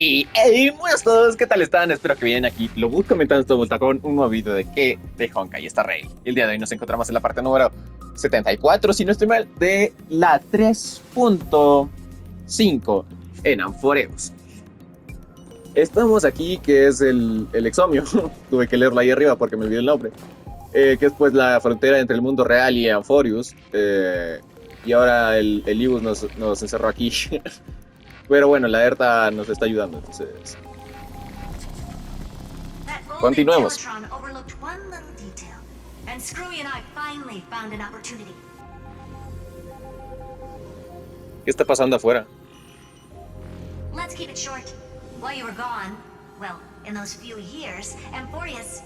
Y hey, buenas a todos, ¿qué tal están? Espero que bien aquí. Lo busco comentando esta vuelta con un nuevo video de Honkai está rey. El día de hoy nos encontramos en la parte número 74, si no estoy mal, de la 3.5 en Amphoreos. Estamos aquí, que es el exomio. Tuve que leerlo ahí arriba porque me olvidé el nombre. Que es pues la frontera entre el mundo real y Amphoreos. Y ahora el Ibus nos encerró aquí. Pero bueno, la ERTA nos está ayudando, entonces That golden continuemos. teletron overlooked one little detail, and Screwy and I finally found an opportunity. ¿Qué está pasando afuera? Let's keep it short. While you were gone, well, in those few years, Amphorius...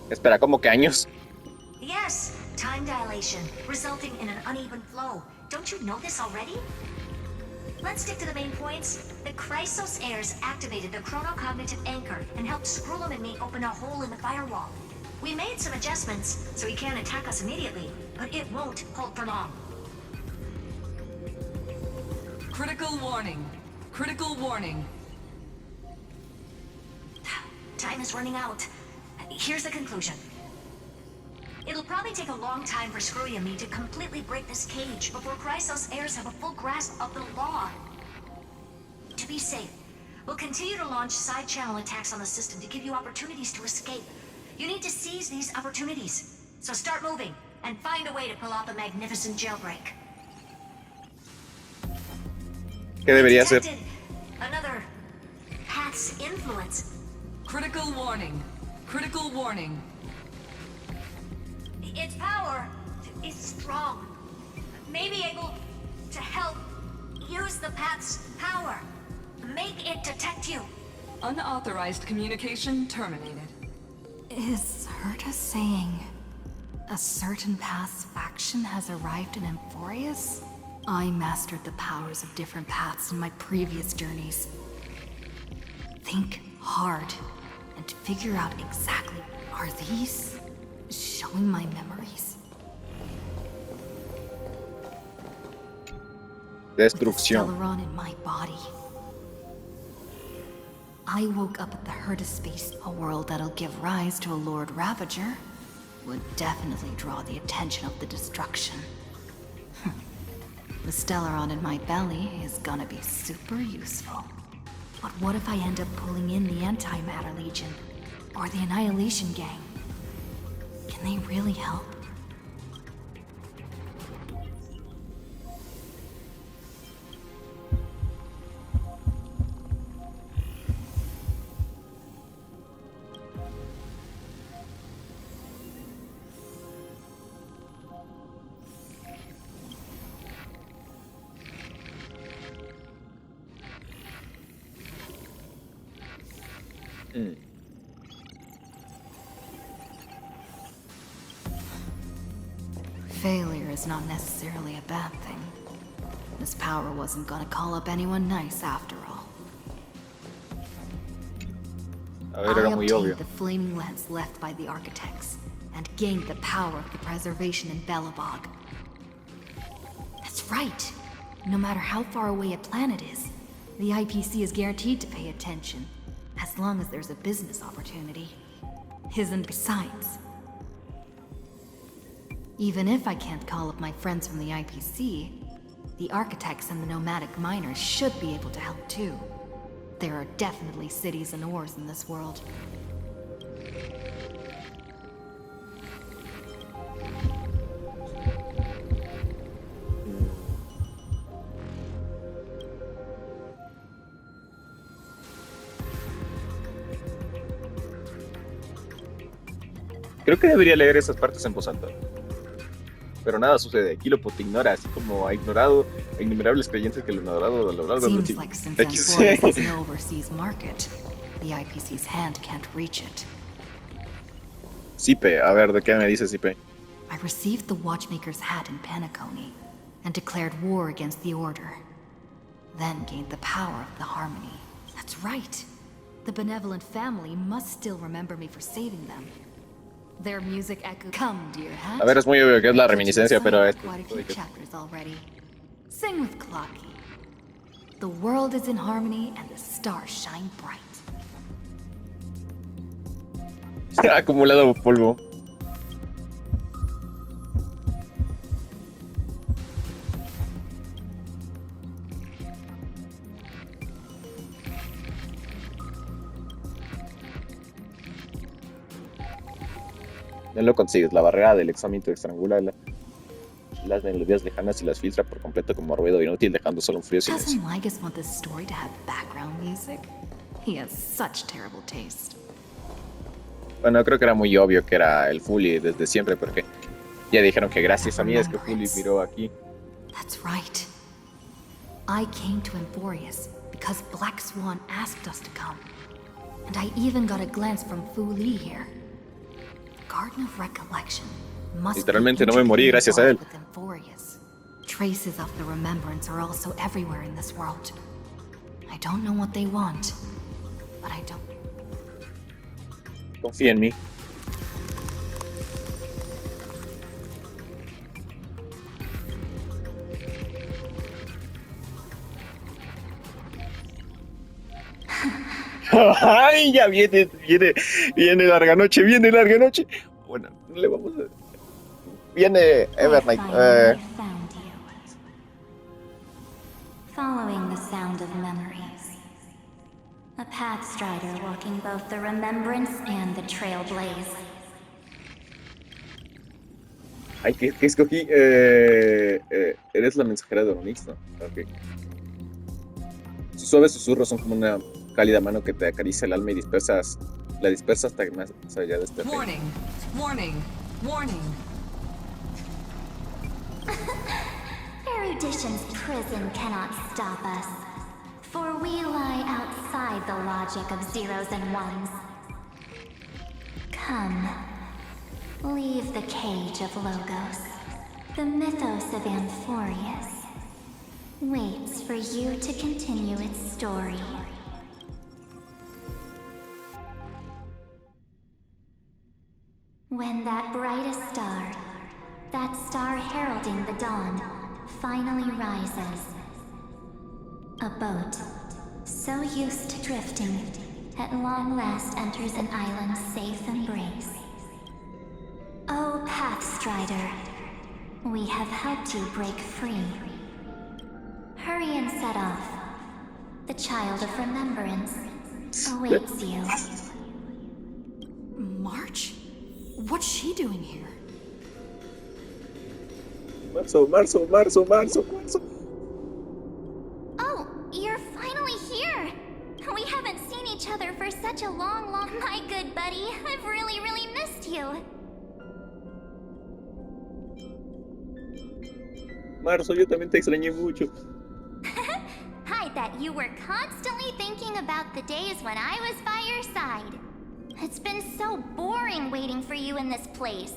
Espera, ¿cómo que años? Yes, time dilation, resulting in an uneven flow. Don't you know this already? Let's stick to the main points. The Chrysos heirs activated the chronocognitive anchor and helped Skrullum and me open a hole in the firewall. We made some adjustments, so he can't attack us immediately, but it won't hold for long. Critical warning. Critical warning. Time is running out. Here's the conclusion. It'll probably take a long time for Screwy and me to completely break this cage before Chrysos heirs have a full grasp of the law. To be safe, we'll continue to launch side-channel attacks on the system to give you opportunities to escape. You need to seize these opportunities. So start moving, and find a way to pull off a magnificent jailbreak. ¿Qué debería hacer? Detected another path's influence. Critical warning. Critical warning. Its power is strong. May be able to help use the path's power. Make it detect you. Unauthorized communication terminated. Is Herta saying a certain path's faction has arrived in Amphorius? I mastered the powers of different paths in my previous journeys. Think hard and figure out exactly, are these showing my memories? Destrucción. Stellaron in my body. I woke up at the Herta space, a world that'll give rise to a Lord Ravager. Would definitely draw the attention of the destruction. The Stellaron in my belly is gonna be super useful. But what if I end up pulling in the Antimatter Legion? Or the Annihilation Gang? Can they really help? Failure is not necessarily a bad thing. This power wasn't gonna call up anyone nice after all. A ver, era I muy obtained obvio. the flaming lens left by the architects, and gained the power of the preservation in Belobog. That's right! No matter how far away a planet is, the IPC is guaranteed to pay attention, as long as there's a business opportunity. Isn't besides. Even if I can't call up my friends from the IPC, the architects and the nomadic miners should be able to help too. There are definitely cities and ores in this world. Creo que debería leer esas partes en voz alta. Pero nada sucede. Aquí lo ignora, así como ha ignorado a innumerables creyentes que lo han ignorado a lo largo de los Seems like since Amphorius is an overseas market, the IPC's hand can't reach it. Sipe, a ver, ¿de qué me dice Sipe? I received the Watchmaker's hat in Penacony, and declared war against the Order. Then gained the power of the Harmony. That's right. The benevolent family must still remember me for saving them. Their music echo. Come, dear hat. A ver, es muy obvio que es la reminiscencia, pero es... Quite a few chapters already. Sing with Clocky. The world is in harmony and the stars shine bright. Acumulado polvo. No lo consigues. La barrera del examen te estrangula las melodías lejanas y las filtra por completo como ruido inútil, dejando solo un frío silencio. Doesn't Ligus want this story to have background music? He has such terrible taste. Bueno, creo que era muy obvio que era el Fully desde siempre, porque ya dijeron que gracias a mí es que Fully miró aquí. That's right. I came to Emphorius because Black Swan asked us to come. And I even got a glance from Fu Li here. The Garden of Recollection must Literalmente no me morí gracias a él. with Emphorius. Traces of the remembrance are also everywhere in this world. I don't know what they want, but I don't. Confía en mí. Ay, ya viene larga noche, viene larga noche. Bueno, no le vamos a... Viene Evernight. Finally found you. Following the sound of memories. A pathstrider walking both the remembrance and the trailblaze. Ay, ¿qué escogí? Eres la mensajera de Onyx, ¿no? Ok. Sus suaves susurros son como una cálida mano que te acaricia el alma y la dispersas hasta más allá de este reino. Warning, warning, warning. Erudition's prison cannot stop us, for we lie outside the logic of zeros and ones. Come, leave the cage of Logos. The mythos of Amphorius waits for you to continue its story. When that brightest star, that star heralding the dawn, finally rises, a boat, so used to drifting, at long last enters an island's safe embrace. Oh, Pathstrider, we have helped you break free. Hurry and set off. The child of remembrance awaits you. March? What's she doing here? Marzo. Oh, you're finally here! We haven't seen each other for such a long... My good buddy, I've really missed you. Marzo, yo también te extrañé mucho. I bet you were constantly thinking about the days when I was by your side. It's been so boring waiting for you in this place.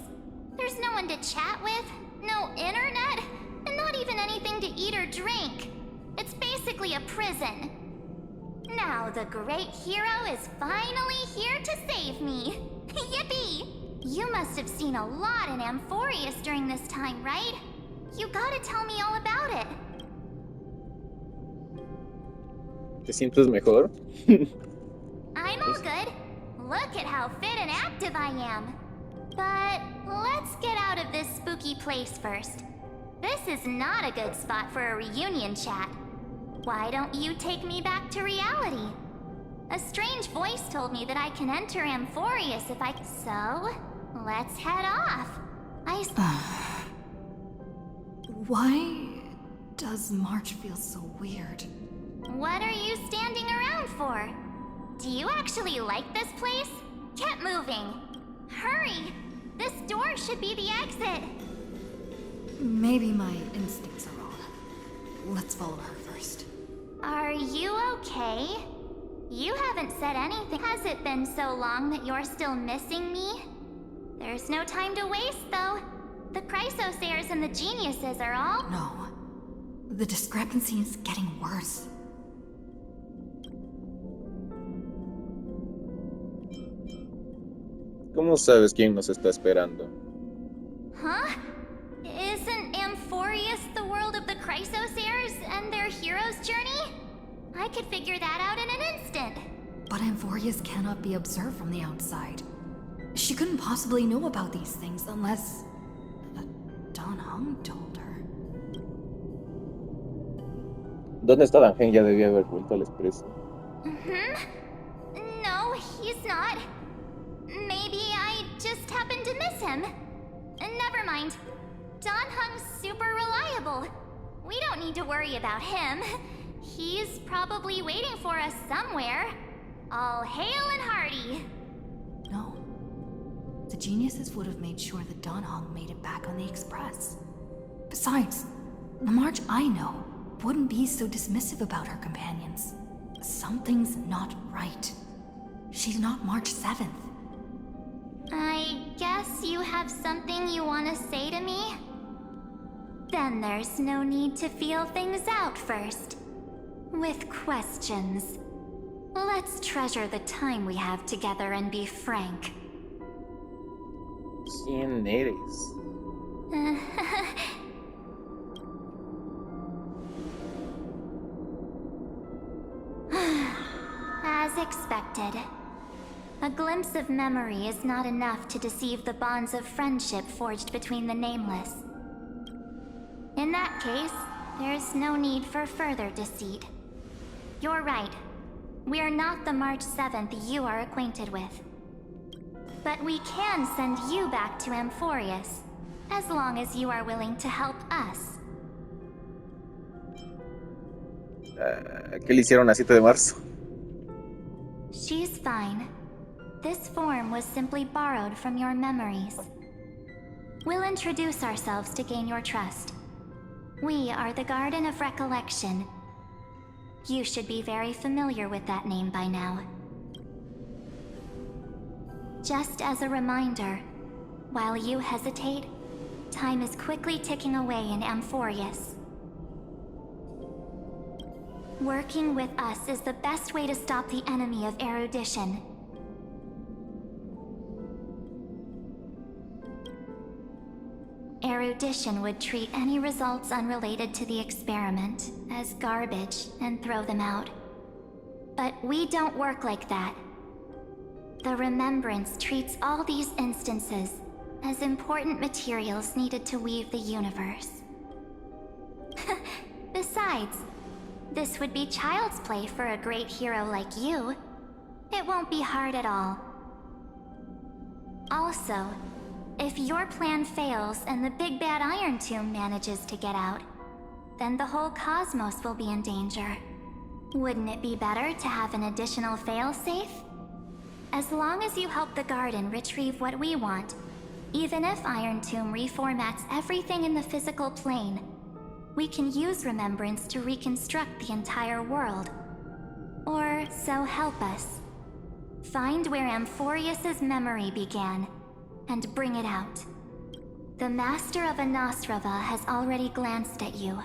There's no one to chat with, no internet, and not even anything to eat or drink. It's basically a prison. Now the great hero is finally here to save me. Yippee! You must have seen a lot in Amphorius during this time, right? You gotta tell me all about it. ¿Te sientes mejor? I'm all good. Look at how fit and active I am. But let's get out of this spooky place first. This is not a good spot for a reunion chat. Why don't you take me back to reality? A strange voice told me that I can enter Amphorius if I... So, let's head off. Why does March feel so weird? What are you standing around for? Do you actually like this place? Get moving. Hurry! This door should be the exit. Maybe my instincts are wrong. Let's follow her first. Are you okay? You haven't said anything. Has it been so long that you're still missing me? There's no time to waste, though. The Chrysosairs and the geniuses are all... No. The discrepancy is getting worse. ¿Cómo sabes quién nos está esperando? Huh? Isn't Amphorius the world of the Chrysosairs and their hero's journey? I could figure that out in an instant. But Amphorius cannot be observed from the outside. She couldn't possibly know about these things unless... Don Hung told her. ¿Dónde está Dan Heng? Ya debía haber vuelto al expreso. No, he's not. Maybe I just happened to miss him. Never mind. Don Hung's super reliable. We don't need to worry about him. He's probably waiting for us somewhere. All hail and hearty. No. The geniuses would have made sure that Don Hong made it back on the express. Besides, the March I know wouldn't be so dismissive about her companions. Something's not right. She's not March 7th. I guess you have something you want to say to me? Then there's no need to feel things out first. With questions. Let's treasure the time we have together and be frank. ¿Quién eres? As expected. A glimpse of memory is not enough to deceive the bonds of friendship forged between the nameless. In that case, there's no need for further deceit. You're right. We're not the March 7th you are acquainted with. But we can send you back to Amphorius, as long as you are willing to help us. ¿Qué le hicieron a 7 de marzo? She's fine. This form was simply borrowed from your memories. We'll introduce ourselves to gain your trust. We are the Garden of Recollection. You should be very familiar with that name by now. Just as a reminder, while you hesitate, time is quickly ticking away in Amphorius. Working with us is the best way to stop the enemy of erudition. Erudition would treat any results unrelated to the experiment as garbage and throw them out. But we don't work like that. The Remembrance treats all these instances as important materials needed to weave the universe. Besides, this would be child's play for a great hero like you. It won't be hard at all. Also, if your plan fails and the big bad Iron Tomb manages to get out, then the whole cosmos will be in danger. Wouldn't it be better to have an additional failsafe? As long as you help the Garden retrieve what we want, even if Iron Tomb reformats everything in the physical plane, we can use Remembrance to reconstruct the entire world. Or so help us. Find where Amphorius's memory began, and bring it out. The Master of Anosrava has already glanced at you.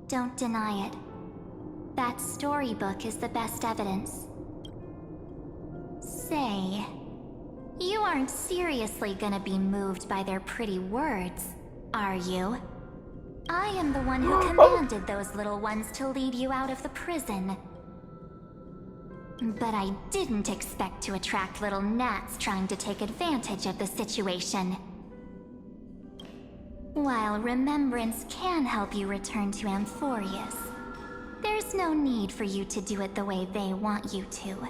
Don't deny it. That storybook is the best evidence. Say, you aren't seriously gonna be moved by their pretty words, are you? I am the one who commanded those little ones to lead you out of the prison. But I didn't expect to attract little gnats trying to take advantage of the situation. While Remembrance can help you return to Amphorius, there's no need for you to do it the way they want you to.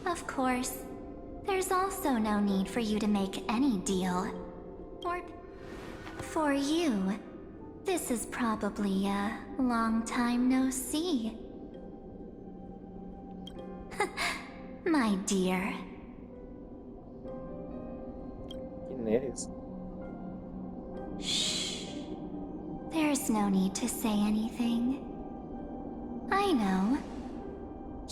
Of course, there's also no need for you to make any deal. Or for you, this is probably a long time no see. My dear. ¿Quién eres? Shh. There's no need to say anything. I know.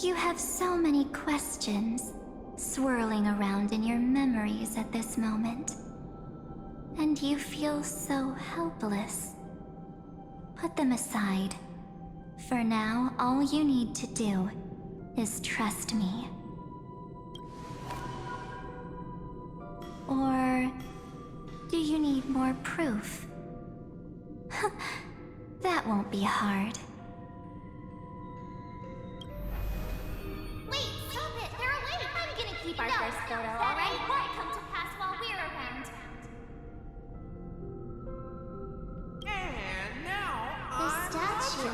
You have so many questions swirling around in your memories at this moment. And you feel so helpless. Put them aside. For now, all you need to do is trust me. Or do you need more proof? That won't be hard. keep our first photo, alright? It won't come to pass while we're around. And now The statue.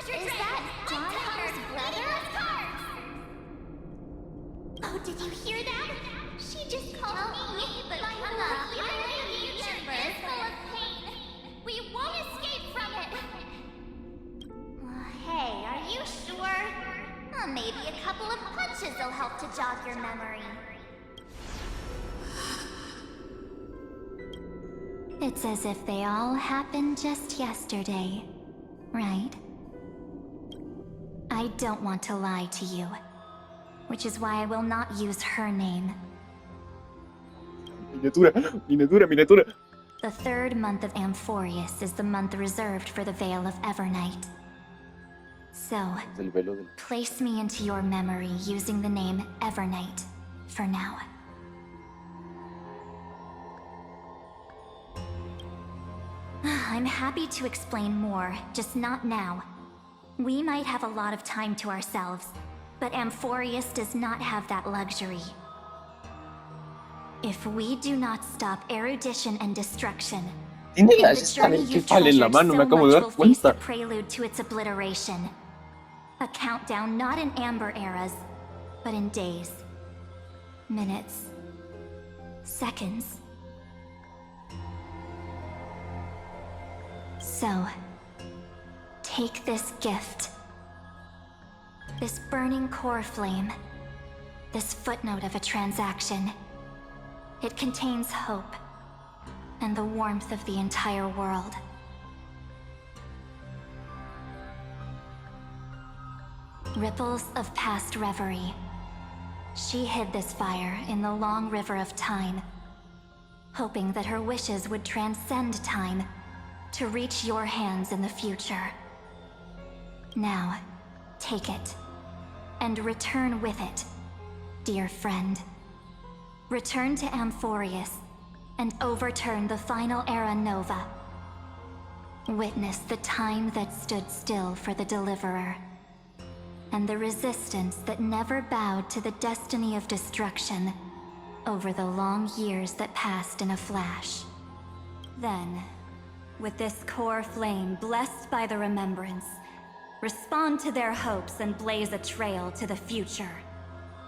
Is that Donhar's brother? Oh, did you hear that? She just called me, but my YouTuber is full of pain. We won't escape from it. Hey, are you sure? Maybe a couple of punches will help to jog your memory. It's as if they all happened just yesterday, right? I don't want to lie to you, which is why I will not use her name. Miniatura, miniatura, miniatura. The third month of Amphorius is the month reserved for the Veil of EVERNIGHT. So, El velo del... place me into your memory using the name EVERNIGHT for now. I'm happy to explain more, just not now. We might have a lot of time to ourselves, but Amphorius does not have that luxury. If we do not stop erudition and destruction, Tiene then la the esta journey you've encefal en la treasured mano, so me acabo de much dar will face the cuenta. prelude to its obliteration. A countdown not in amber eras, but in days, minutes, seconds. So, take this gift. This burning core flame. This footnote of a transaction. It contains hope and the warmth of the entire world. Ripples of past reverie. She hid this fire in the long river of time, hoping that her wishes would transcend time to reach your hands in the future. Now, take it, and return with it, dear friend. Return to Amphorius, and overturn the final era Nova. Witness the time that stood still for the Deliverer, and the resistance that never bowed to the destiny of destruction over the long years that passed in a flash. Then, with this core flame blessed by the remembrance, respond to their hopes and blaze a trail to the future.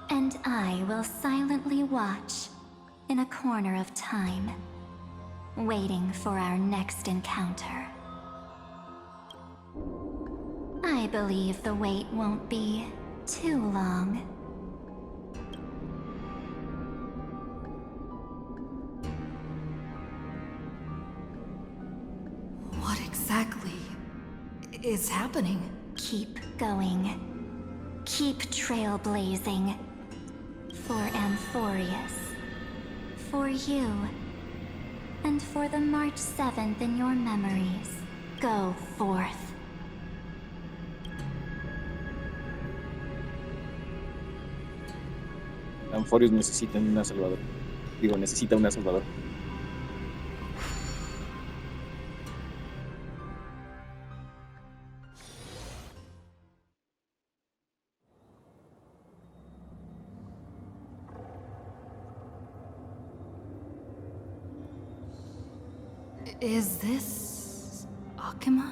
And I will silently watch in a corner of time, waiting for our next encounter. I believe the wait won't be too long. What exactly is happening? Keep going. Keep trailblazing. For Amphorius. For you. And for the March 7th in your memories. Go forth. Amphorius necesita una salvadora. Digo, necesita una salvadora. Is this Akima?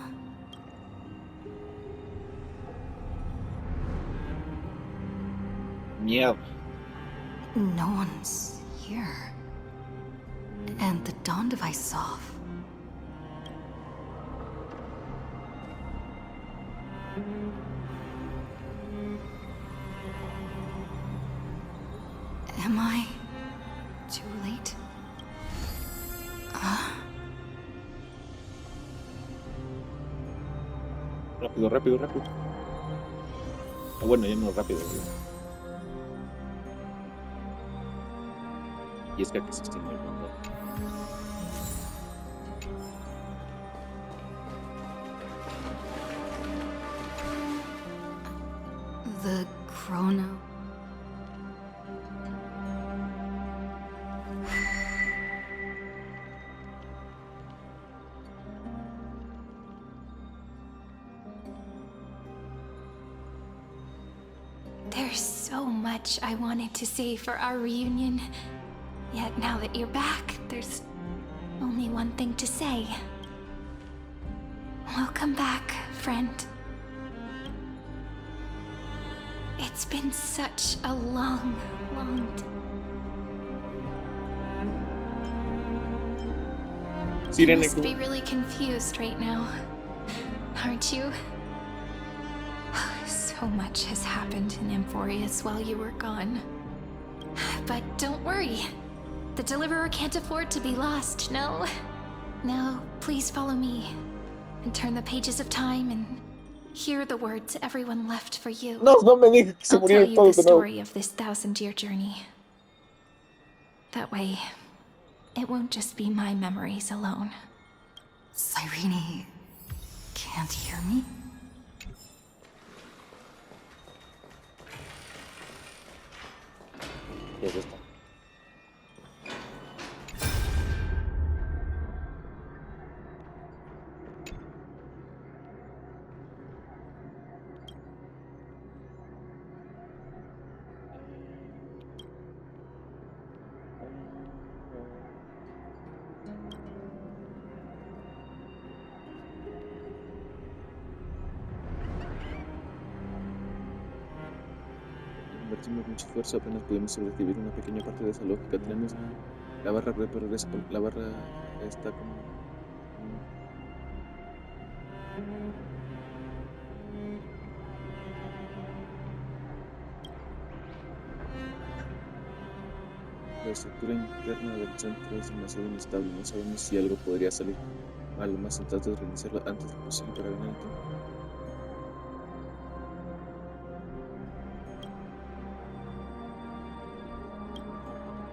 Miedo. No one's here. And the dawn device off. Am I too late? Rápido, rápido, rápido. Ah, bueno, ya no rápido. Y es que aquí se extiende el mundo. The chrono. There's so so much I wanted to say for our reunion. Yet now that you're back, there's only one thing to say. Welcome back, friend. It's been such a long You Sirene, must be really confused right now, aren't you? So much has happened in Amphorius while you were gone. But don't worry. The Deliverer can't afford to be lost, no? Now, please follow me and turn the pages of time and hear the words everyone left for you. no, no me digas que se I'll tell murieron you the todos de nuevo. story of this 1000-year journey. That way, it won't just be my memories alone. Cyrene can't hear me? Ya está. Invertimos mucho esfuerzo, apenas pudimos sobrevivir una pequeña parte de esa lógica. Tenemos la barra reprogresa, la barra está como... La estructura interna del centro es demasiado inestable. No sabemos si algo podría salir mal. Lo más sensato es reiniciarlo antes de lo posible para ganar el tiempo.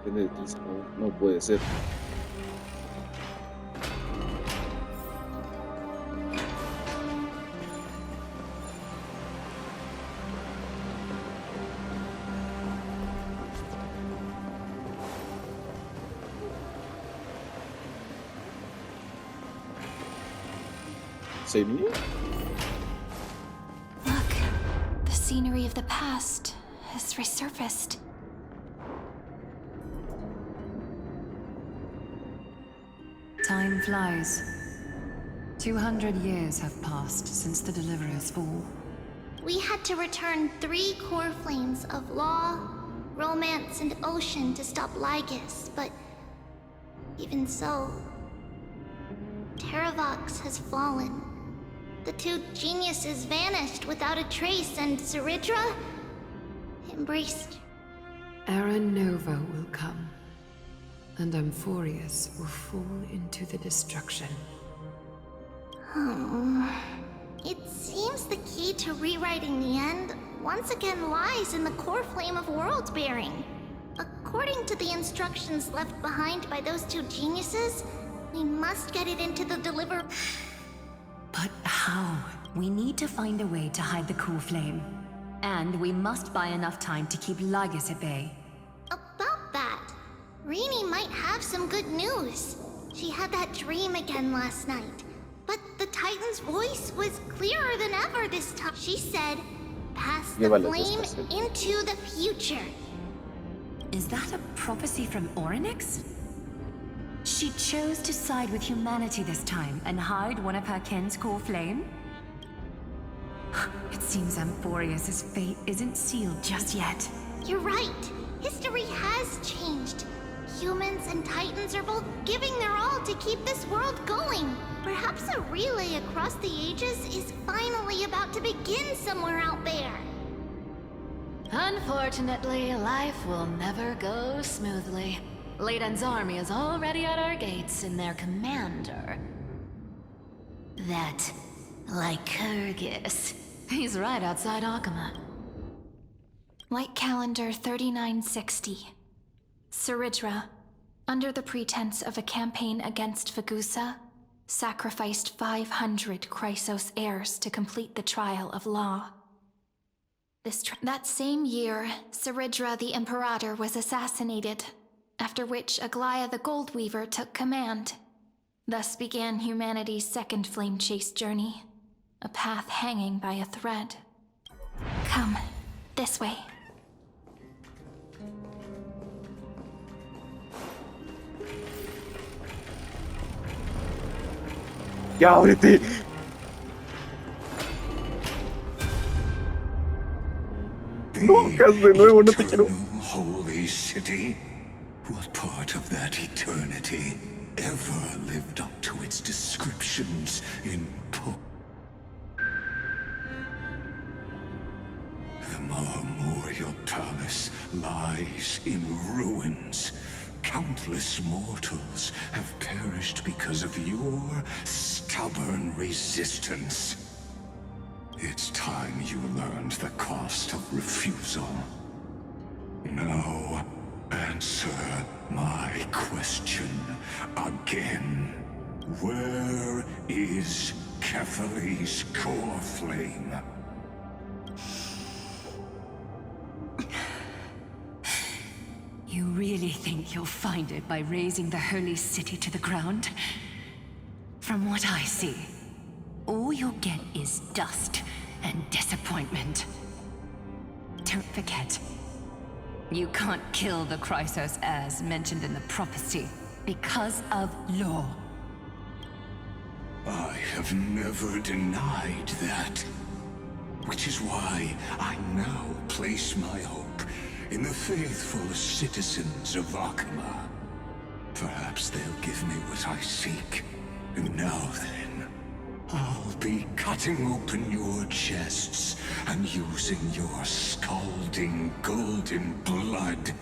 Depende de ti, Salvador. No puede ser. ¿Se mía? Look, the scenery of the past has resurfaced. Time flies. 200 years have passed since the Deliverer's fall. We had to return 3 core flames of law, romance, and ocean to stop Lygus, but even so, Terravox has fallen. The 2 geniuses vanished without a trace, and Zeridra embraced. Era Nova will come, and Amphorius will fall into the destruction. It seems the key to rewriting the end once again lies in the core flame of world bearing. According to the instructions left behind by those 2 geniuses, we must get it into the Deliverer. But how? We need to find a way to hide the cool flame. And we must buy enough time to keep Lygus at bay. About that, Rini might have some good news. She had that dream again last night, but the Titan's voice was clearer than ever this time. She said, "Pass the Llévalo, flame despacio. into the future." Is that a prophecy from Orynyx? She chose to side with humanity this time and hide one of her kin's core flame? It seems Amphorius' fate isn't sealed just yet. You're right. History has changed. Humans and Titans are both giving their all to keep this world going. Perhaps a relay across the ages is finally about to begin somewhere out there. Unfortunately, life will never go smoothly. Leiden's army is already at our gates, and their commander... that Lycurgus. He's right outside Akama. Light calendar 3960. Zeridra, under the pretense of a campaign against Vagusa, sacrificed 500 Chrysos heirs to complete the trial of law. That same year, Zeridra the Imperator was assassinated, after which Aglaia the Goldweaver took command. Thus began humanity's second flame chase journey, a path hanging by a thread. Come, this way. ¡Ya ábrete! No, Cas, de nuevo, no te quiero. Holy city. What part of that eternity ever lived up to its descriptions in The Marmoreal Palace lies in ruins. Countless mortals have perished because of your stubborn resistance. It's time you learned the cost of refusal. Now, answer my question again. Where is Kefali's core flame? You really think you'll find it by razing the holy city to the ground? From what I see, all you'll get is dust and disappointment. Don't forget, you can't kill the Chrysos as mentioned in the prophecy because of law. I have never denied that. Which is why I now place my hope in the faithful citizens of Akama. Perhaps they'll give me what I seek. And now then, I'll be cutting open your chests and using your scalding golden blood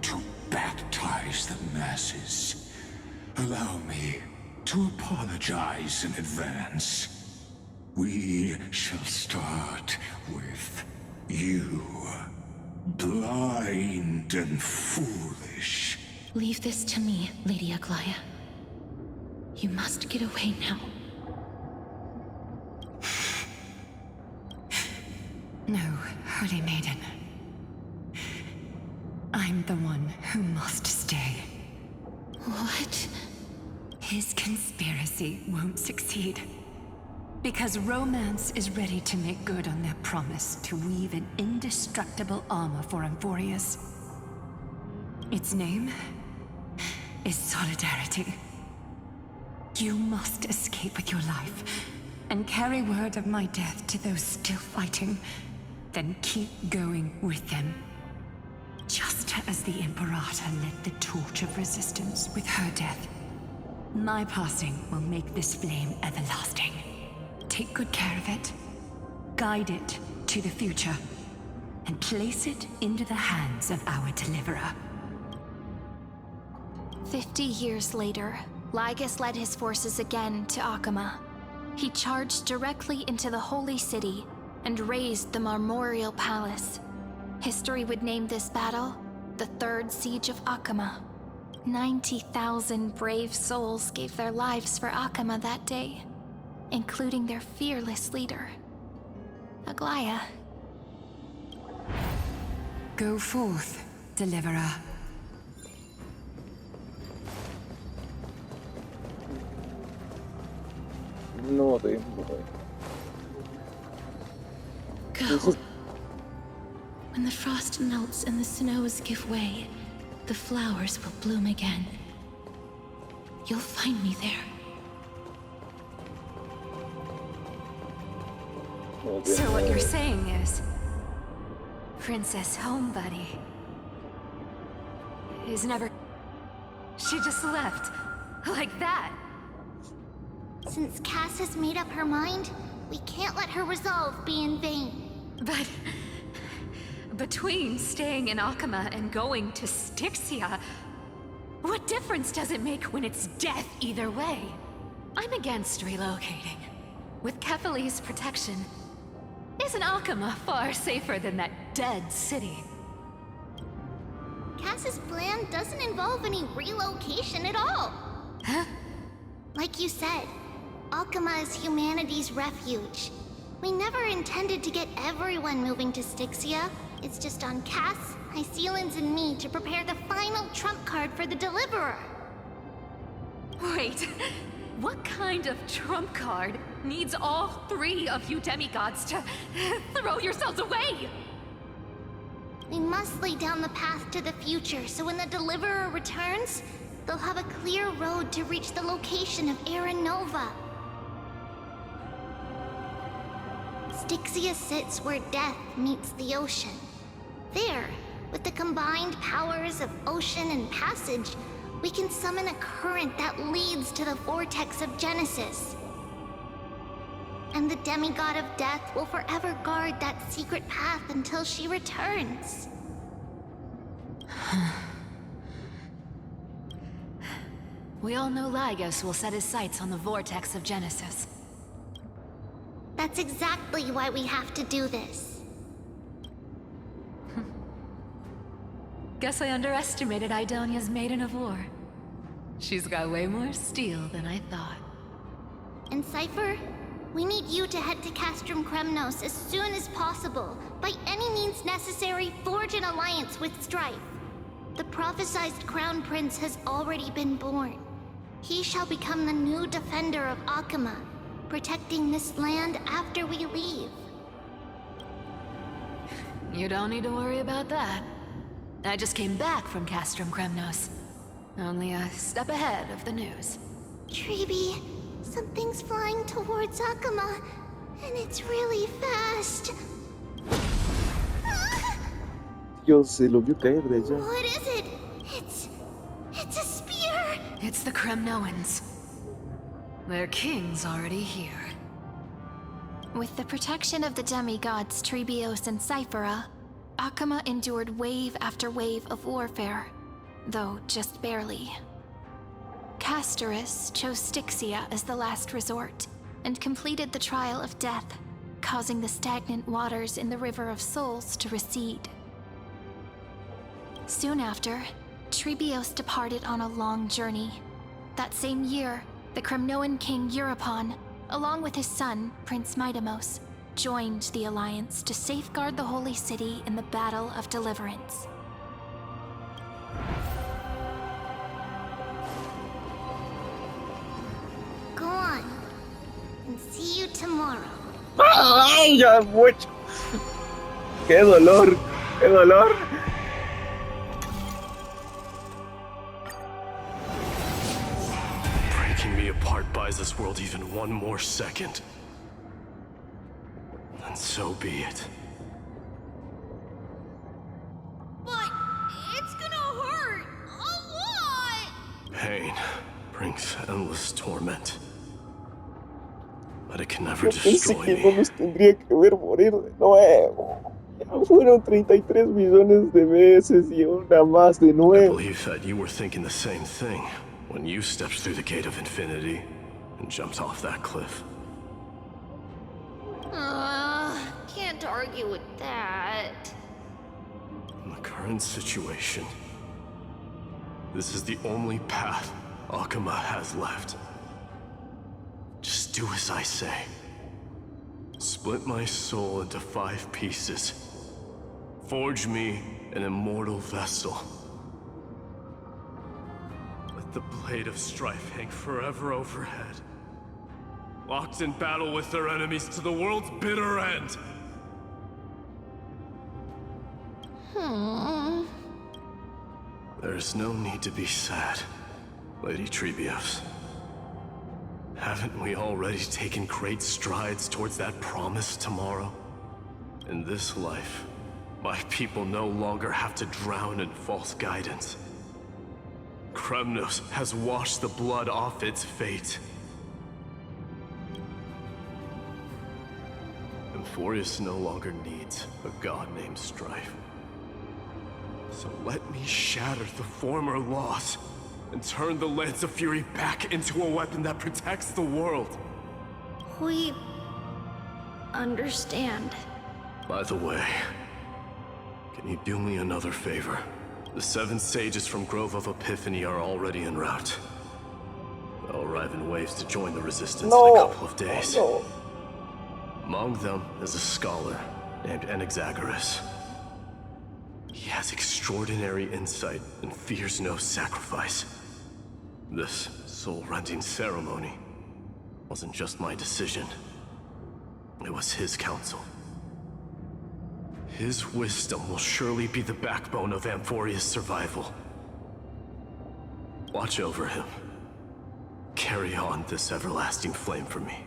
to baptize the masses. Allow me to apologize in advance. We shall start with you. Blind and foolish. Leave this to me, Lady Aglaya. You must get away now. No, Holy Maiden. I'm the one who must stay. What? His conspiracy won't succeed. Because Romance is ready to make good on their promise to weave an indestructible armor for Amphorius. Its name is Solidarity. You must escape with your life and carry word of my death to those still fighting, then keep going with them. Just as the Imperator lit the torch of resistance with her death, my passing will make this flame everlasting. Take good care of it, guide it to the future, and place it into the hands of our deliverer. 50 years later, Lygus led his forces again to Akama. He charged directly into the Holy City and razed the Marmoreal Palace. History would name this battle the Third Siege of Akama. 90,000 brave souls gave their lives for Akama that day, including their fearless leader, Aglaya. Go forth, deliverer. No, te Go. When the frost melts and the snows give way, the flowers will bloom again. You'll find me there. So what you're saying is, Princess Homebuddy is never... She just left, like that. Since Cass has made up her mind, we can't let her resolve be in vain. But between staying in Akama and going to Styxia, what difference does it make when it's death either way? I'm against relocating. With Kefali's protection, isn't Akama far safer than that dead city? Cass's plan doesn't involve any relocation at all. Huh? Like you said, Akama is humanity's refuge. We never intended to get everyone moving to Styxia. It's just on Cass, Hycealans, and me to prepare the final trump card for the Deliverer. Wait, what kind of trump card needs all three of you demigods to throw yourselves away? We must lay down the path to the future, so when the Deliverer returns, they'll have a clear road to reach the location of Era Nova. Styxia sits where death meets the ocean. There, with the combined powers of ocean and passage, we can summon a current that leads to the vortex of Genesis. And the demigod of death will forever guard that secret path until she returns. We all know Lygos will set his sights on the vortex of Genesis. That's exactly why we have to do this. Guess I underestimated Idonia's Maiden of War. She's got way more steel than I thought. And Cypher, we need you to head to Castrum Kremnos as soon as possible. By any means necessary, forge an alliance with Strife. The prophesized Crown Prince has already been born. He shall become the new defender of Akama, protecting this land after we leave. You don't need to worry about that. I just came back from Castrum Kremnos. Only a step ahead of the news. Treeby, something's flying towards Akama, and it's really fast. Dios, se lo vio caer de allá. What is it? It's a spear! It's the Kremnoans. Their king's already here. With the protection of the demigods Trebios and Cyphera, Akama endured wave after wave of warfare, though just barely. Castorus chose Styxia as the last resort, and completed the trial of death, causing the stagnant waters in the River of Souls to recede. Soon after, Trebios departed on a long journey. That same year, the Kremnoan king Euripon, along with his son, Prince Midamos, joined the alliance to safeguard the Holy City in the Battle of Deliverance. Go on, and see you tomorrow. ¡Ay, ya mucho! ¡Qué dolor! ¡Qué dolor! Breaking me apart buys this world even one more second. And so be it. But it's gonna hurt a lot! Pain brings endless torment. But it can never Yo pensé destroy que no me. los tendría que ver morir de nuevo. Ya fueron 33 millones de veces y una más de I nuevo. believe that you were thinking the same thing when you stepped through the gate of infinity and jumped off that cliff. Can't argue with that. In the current situation, this is the only path Akama has left. Just do as I say. Split my soul into 5 pieces. Forge me an immortal vessel. Let the blade of strife hang forever overhead. Locked in battle with their enemies to the world's bitter end. There's no need to be sad, Lady Trebios. Haven't we already taken great strides towards that promised tomorrow? In this life, my people no longer have to drown in false guidance. Kremnos has washed the blood off its fate. Emphorius no longer needs a god named Strife. So let me shatter the former laws and turn the Lance of Fury back into a weapon that protects the world. We understand. By the way, can you do me another favor? The 7 sages from Grove of Epiphany are already en route. They'll arrive in waves to join the resistance in a couple of days. No. Among them is a scholar named Enexagoras. He has extraordinary insight and fears no sacrifice. This soul-rending ceremony wasn't just my decision. It was his counsel. His wisdom will surely be the backbone of Amphoria's survival. Watch over him. Carry on this everlasting flame for me.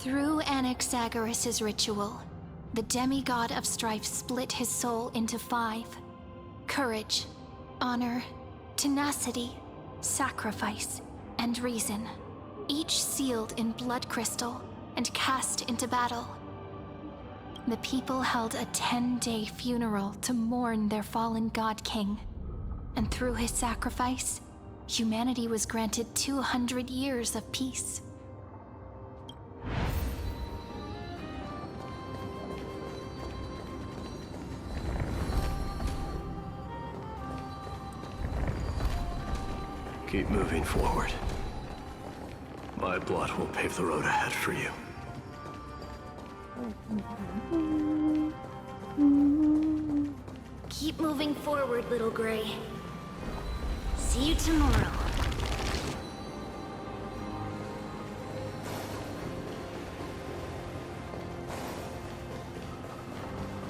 Through Anaxagoras' ritual, the demigod of strife split his soul into 5. Courage, honor, tenacity, sacrifice, and reason, each sealed in blood crystal and cast into battle. The people held a 10-day funeral to mourn their fallen god king, and through his sacrifice, humanity was granted 200 years of peace. Keep moving forward. My blood will pave the road ahead for you. Keep moving forward, little Gray. See you tomorrow.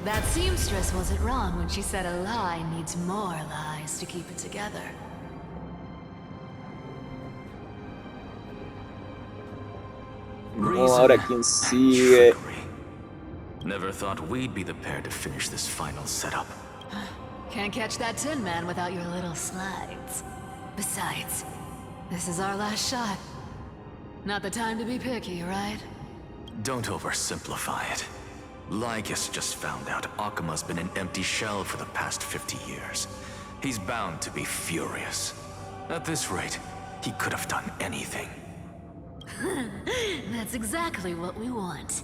That seamstress wasn't wrong when she said a lie needs more lies to keep it together. No, ahora quién sigue. Never thought we'd be the pair to finish this final setup. Can't catch that Tin Man without your little slides. Besides, this is our last shot. Not the time to be picky, right? Don't oversimplify it. Lycus just found out Akima's been an empty shell for the past 50 years. He's bound to be furious. At this rate, he could have done anything. That's exactly what we want.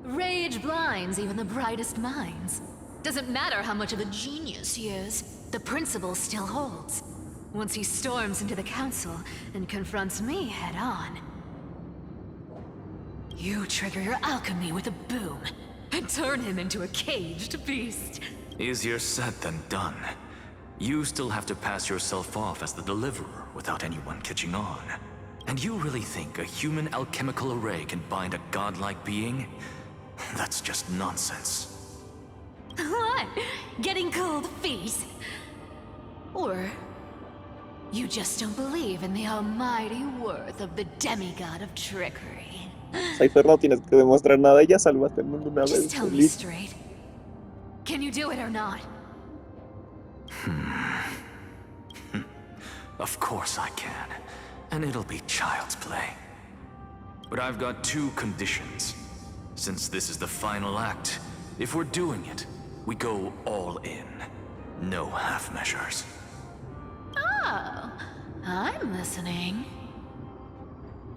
Rage blinds even the brightest minds. Doesn't matter how much of a genius he is, the principle still holds. Once he storms into the council and confronts me head-on. You trigger your alchemy with a boom, and turn him into a caged beast. Easier said than done. You still have to pass yourself off as the deliverer without anyone catching on. And you really think a human alchemical array can bind a godlike being? That's just nonsense. What? Getting cold feet? Or you just don't believe in the almighty worth of the demigod of trickery? Cypher, no tienes que demostrar nada, ya salvaste el mundo una Just vez. tell me straight. Can you do it or not? Of course I can. And it'll be child's play. But I've got 2 conditions. Since this is the final act, if we're doing it, we go all in. No half measures. Oh, I'm listening.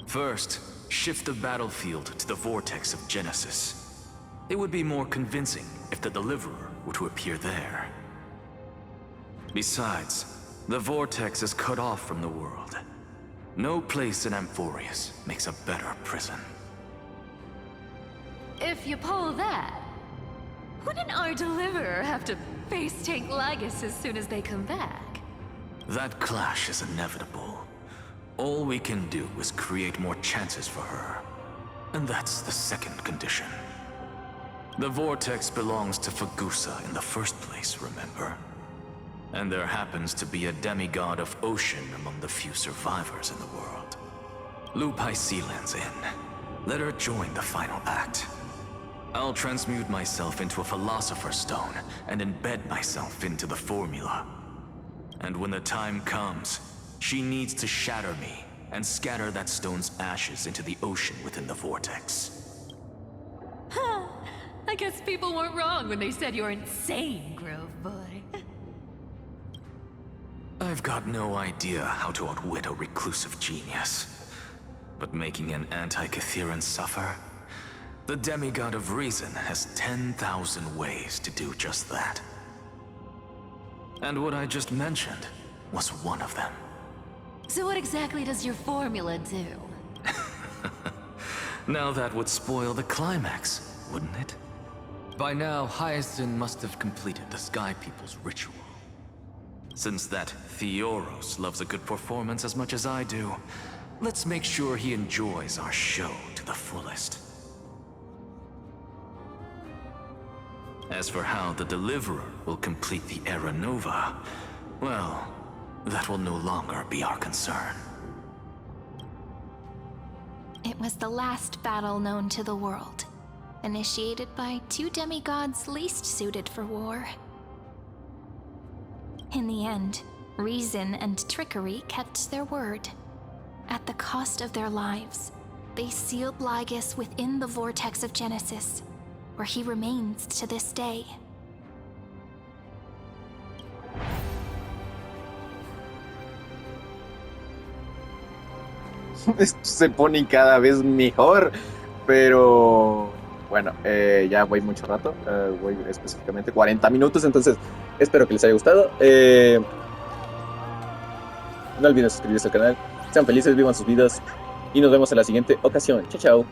First, shift the battlefield to the vortex of Genesis. It would be more convincing if the deliverer were to appear there. Besides, the vortex is cut off from the world. No place in Amphorius makes a better prison. If you pull that, wouldn't our deliverer have to face tank Lygus as soon as they come back? That clash is inevitable. All we can do is create more chances for her. And that's the second condition. The vortex belongs to Fagusa in the first place, remember? And there happens to be a demigod of ocean among the few survivors in the world. Loop Hycelan's in. Let her join the final act. I'll transmute myself into a Philosopher's Stone and embed myself into the formula. And when the time comes, she needs to shatter me and scatter that stone's ashes into the ocean within the vortex. Huh. I guess people weren't wrong when they said you're insane, Grove Boy. I've got no idea how to outwit a reclusive genius. But making an anti-Catheran suffer? The demigod of reason has 10,000 ways to do just that. And what I just mentioned was one of them. So what exactly does your formula do? Now that would spoil the climax, wouldn't it? By now, Hyacinth must have completed the Sky People's ritual. Since that Theoros loves a good performance as much as I do, let's make sure he enjoys our show to the fullest. As for how the Deliverer will complete the Era Nova, well, that will no longer be our concern. It was the last battle known to the world, initiated by two demigods least suited for war. In the end, reason and trickery kept their word. At the cost of their lives, they sealed Lygus within the vortex of Genesis, where he remains to this day. Esto se pone cada vez mejor, pero bueno, ya voy mucho rato, voy específicamente 40 minutos, entonces espero que les haya gustado. No olviden suscribirse al canal, sean felices, vivan sus vidas y nos vemos en la siguiente ocasión. Chao, chao.